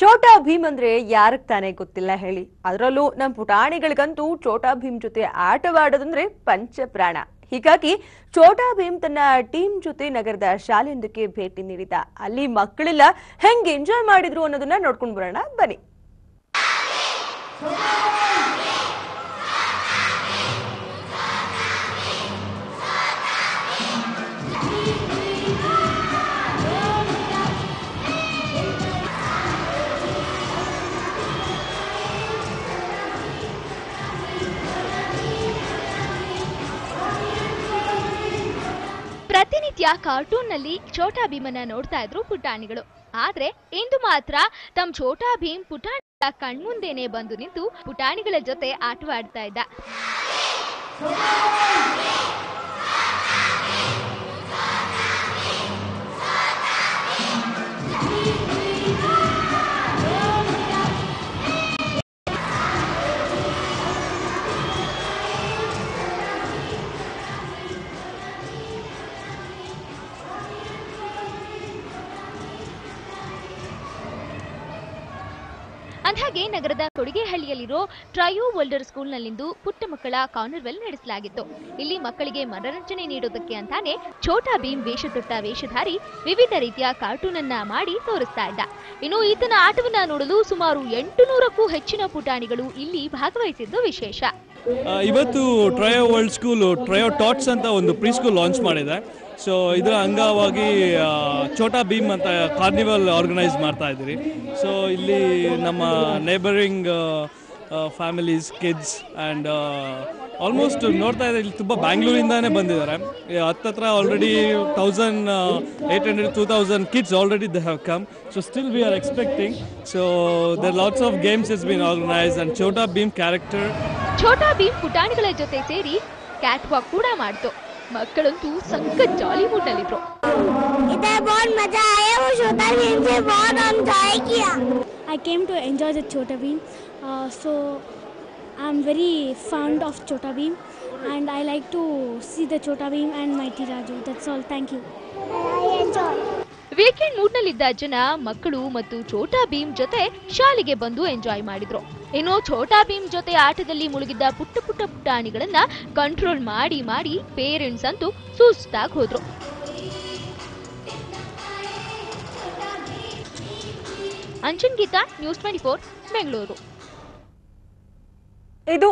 ಚೋಟಾ ಭೀಮ್ ಅಂದ್ರೆ ಯಾರಕ್ ತಾನೇ ಗೊತ್ತಿಲ್ಲ ಹೇಳಿ. ಅದರಲ್ಲೂ ನಮ್ಮ ಪುಟಾಣಿಗಳಿಗಂತೂ ಚೋಟಾ ಭೀಮ್ ಜೊತೆ ಆಟವಾಡೋದಂದ್ರೆ ಪಂಚಪ್ರಾಣ. ಹೀಗಾಗಿ ಚೋಟಾ ಭೀಮ್ ತನ್ನ ಟೀಮ್ ಜೊತೆ ನಗರದ ಶಾಲೆಯೊಂದಕ್ಕೆ ಭೇಟಿ ನೀಡಿದ. ಅಲ್ಲಿ ಮಕ್ಕಳೆಲ್ಲ ಹೆಂಗ್ ಎಂಜಾಯ್ ಮಾಡಿದ್ರು ಅನ್ನೋದನ್ನ ನೋಡ್ಕೊಂಡು ಬರೋಣ ಬನ್ನಿ. ಪ್ರತಿನಿತ್ಯ ಕಾರ್ಟೂನ್ನಲ್ಲಿ ಛೋಟಾ ಭೀಮನ್ನ ನೋಡ್ತಾ ಇದ್ರು ಪುಟಾಣಿಗಳು. ಆದ್ರೆ ಇಂದು ಮಾತ್ರ ತಮ್ಮ ಛೋಟಾ ಭೀಮ್ ಪುಟಾಣಿಗಳ ಕಣ್ಮುಂದೆನೆ ಬಂದು ನಿಂತು ಪುಟಾಣಿಗಳ ಜೊತೆ ಆಟವಾಡ್ತಾ ಇದ್ದ. ಅಂದಾಗೆ ನಗರದ ಕೊಡಿಗೆಹಳ್ಳಿಯಲ್ಲಿರೋ ಟ್ರಯೋ ವರ್ಲ್ಡರ್ ಸ್ಕೂಲ್ನಲ್ಲಿಂದು ಪುಟ್ಟ ಮಕ್ಕಳ ಕಾರ್ನರ್ವೆಲ್ ನಡೆಸಲಾಗಿತ್ತು. ಇಲ್ಲಿ ಮಕ್ಕಳಿಗೆ ಮನರಂಜನೆ ನೀಡೋದಕ್ಕೆ ಅಂತಾನೆ ಛೋಟಾ ಭೀಮ್ ವೇಷ ತೊಟ್ಟ ವೇಷಧಾರಿ ವಿವಿಧ ರೀತಿಯ ಕಾರ್ಟೂನ್ ಅನ್ನ ಮಾಡಿ ತೋರಿಸ್ತಾ ಇದ್ದ. ಇನ್ನು ಈತನ ಆಟವನ್ನ ನೋಡಲು ಸುಮಾರು 800ಕ್ಕೂ ಹೆಚ್ಚಿನ ಪುಟಾಣಿಗಳು ಇಲ್ಲಿ ಭಾಗವಹಿಸಿದ್ದು ವಿಶೇಷ. ಇವತ್ತು trio world school trio tots ಅಂತ ಒಂದು ಪ್ರೀ ಸ್ಕೂಲ್ ಲಾಂಚ್ ಮಾಡಿದೆ. ಸೊ ಇದರ ಅಂಗವಾಗಿ ಛೋಟಾ ಭೀಮ್ ಅಂತ ಕಾರ್ನಿವಲ್ ಆರ್ಗನೈಸ್ ಮಾಡ್ತಾ ಇದ್ದೀರಿ. ಸೊ ಇಲ್ಲಿ ನಮ್ಮ neighbouring families, kids and almost ನೋಡ್ತಾ ಇದ್ದಾರೆ, ಇಲ್ಲಿ ತುಂಬ ಬ್ಯಾಂಗ್ಳೂರಿಂದಾನೇ ಬಂದಿದ್ದಾರೆ. ಹತ್ತತ್ರ already 1800-2000 kids already they have come. So still we are expecting. So there are lots of games has been organized and Chota Bheem character. Chota Bheem ಪುಟಾಣಿಗಳ ಜೊತೆ ಸೇರಿ ಕ್ಯಾಟ್ ವಾಕ್ ಕೂಡ ಮಾಡ್ತು. ಮಕ್ಕಳಂತೂ ಸಖತ್ ಜಾಲಿ ಮೂಡ್ ನಲ್ಲಿದ್ರು. इधर बहुत मजा आया, वो छोटा भीम से बहुत एंजॉय किया. I came to enjoy the Chota Bheem, so I'm very fond of Chota Bheem and I like to see the Chota Bheem and Mighty Raju. That's all. Thank you. I enjoy. Weekend ಮೂಡ್ನಲ್ಲಿದ್ದ ಜನ ಮಕ್ಕಳು ಮತ್ತು ಛೋಟಾ ಭೀಮ್ ಜೊತೆ ಶಾಲೆಗೆ ಬಂದು enjoy ಮಾಡಿದ್ರು. ಇನ್ನು ಛೋಟಾ ಭೀಮ್ ಜೊತೆ ಆಟದಲ್ಲಿ ಮುಳುಗಿದ್ದ ಪುಟ್ಟ ಪುಟಾಣಿಗಳನ್ನ ಕಂಟ್ರೋಲ್ ಮಾಡಿ ಮಾಡಿ ಪೇರೆಂಟ್ಸ್ ಅಂತೂ ಸುಸ್ತಾಗಿ ಹೋದ್ರು. ಅಂಜನ್ ಗೀತಾ, ನ್ಯೂಸ್ 24, ಬೆಂಗಳೂರು. ಇದು